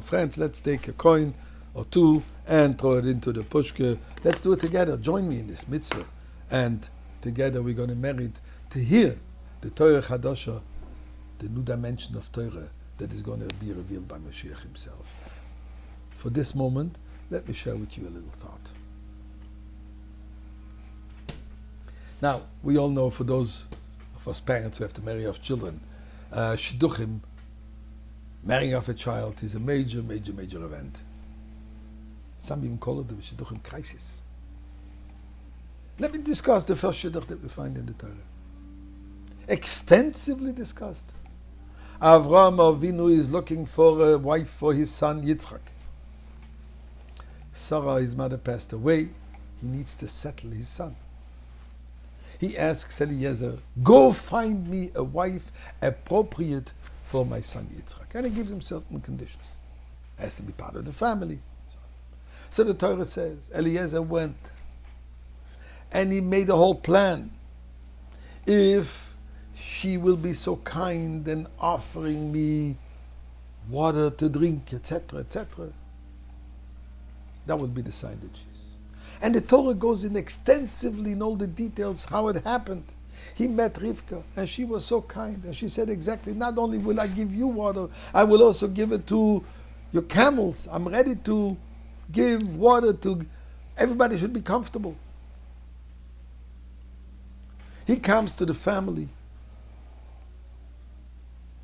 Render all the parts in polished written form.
Friends, let's take a coin or two and throw it into the pushka. Let's do it together. Join me in this mitzvah. And together we're going to merit to hear the Torah Chadasha, the new dimension of Torah that is going to be revealed by Mashiach himself. For this moment, let me share with you a little thought. Now, we all know, for those of us parents who have to marry off children, shidduchim, marrying off a child, is a major event. Some even call it the shidduchim crisis. Let me discuss the first shidduch that we find in the Torah. Extensively discussed. Avraham Avinu is looking for a wife for his son Yitzchak. Sarah, his mother, passed away. He needs to settle his son. He asks Eliezer, go find me a wife appropriate for my son Yitzchak. And he gives him certain conditions. Has to be part of the family. So the Torah says, Eliezer went and he made a whole plan. If she will be so kind and offering me water to drink, etc., etc., that would be the sign that she's. And the Torah goes in extensively in all the details how it happened. He met Rivka and she was so kind and she said exactly, not only will I give you water, I will also give it to your camels. I'm ready to give water to everybody. Should be comfortable. He comes to the family,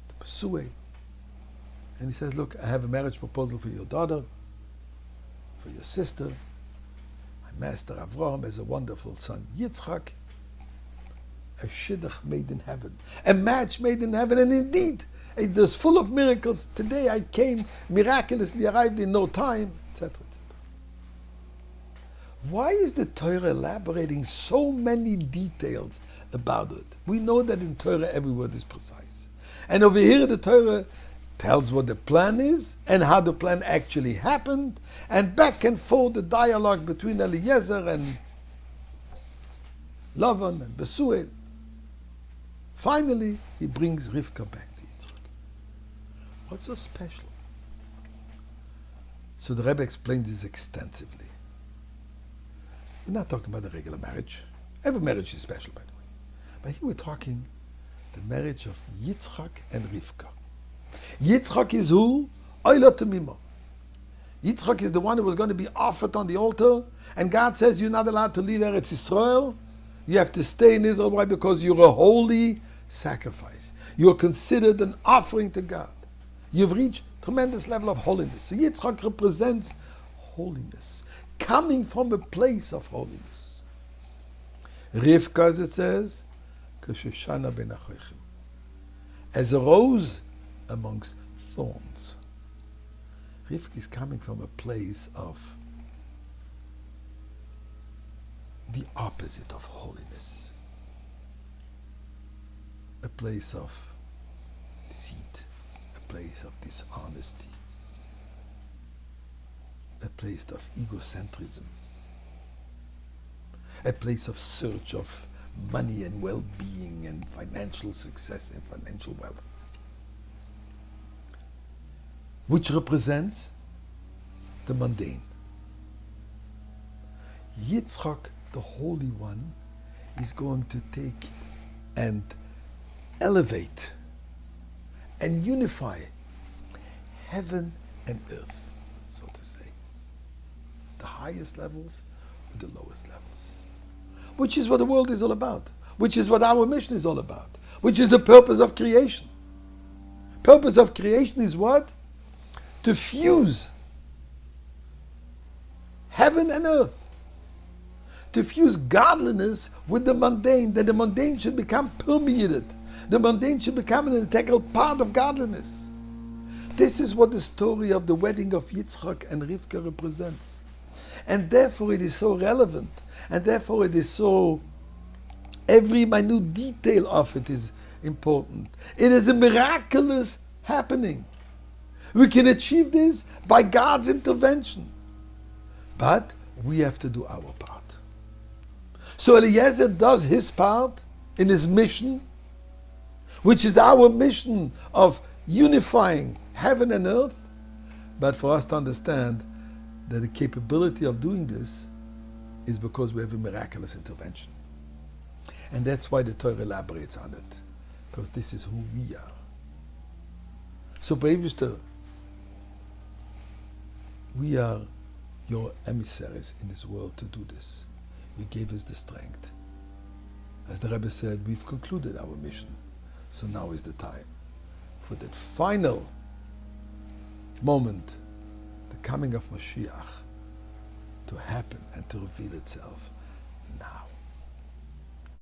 the Pesue, and he says, look, I have a marriage proposal for your daughter, for your sister. My master Avraham has a wonderful son, Yitzchak. A shidduch made in heaven, a match made in heaven, and indeed, it is full of miracles. Today I came, miraculously arrived in no time, etc., etc. Why is the Torah elaborating so many details about it? We know that in Torah every word is precise. And over here the Torah tells what the plan is and how the plan actually happened, and back and forth the dialogue between Eliezer and Lavan and Besuel. Finally, he brings Rivka back to Yitzchak. What's so special? So the Rebbe explains this extensively. We're not talking about a regular marriage. Every marriage is special, by the way. But here we're talking the marriage of Yitzchak and Rivka. Yitzchak is who? Oila Temima. Yitzchak is the one who was going to be offered on the altar, and God says you're not allowed to leave Eretz Yisrael. You have to stay in Israel. Why? Because you're a holy sacrifice. You're considered an offering to God. You've reached tremendous level of holiness. So Yitzchak represents holiness, coming from a place of holiness. Rivka, as it says, K'shoshana ben achochim, as a rose amongst thorns. Rivka is coming from a place of the opposite of holiness, a place of deceit, a place of dishonesty, a place of egocentrism, a place of search of money and well-being and financial success and financial wealth, which represents the mundane. Yitzchak, the Holy One, is going to take and elevate and unify heaven and earth, so to say. The highest levels with the lowest levels. Which is what the world is all about. Which is what our mission is all about. Which is the purpose of creation. Purpose of creation is what? To fuse heaven and earth. To fuse godliness with the mundane, that the mundane should become permeated. The mundane should become an integral part of godliness. This is what the story of the wedding of Yitzchak and Rivka represents. And therefore it is so relevant, and therefore it is so, every minute detail of it is important. It is a miraculous happening. We can achieve this by God's intervention. But we have to do our part. So Eliezer does his part in his mission, which is our mission of unifying heaven and earth, but for us to understand that the capability of doing this is because we have a miraculous intervention. And that's why the Torah elaborates on it, because this is who we are. So, B'Eivishter, we are your emissaries in this world to do this. You gave us the strength. As the Rebbe said, we've concluded our mission. So now is the time for that final moment, the coming of Mashiach, to happen and to reveal itself now.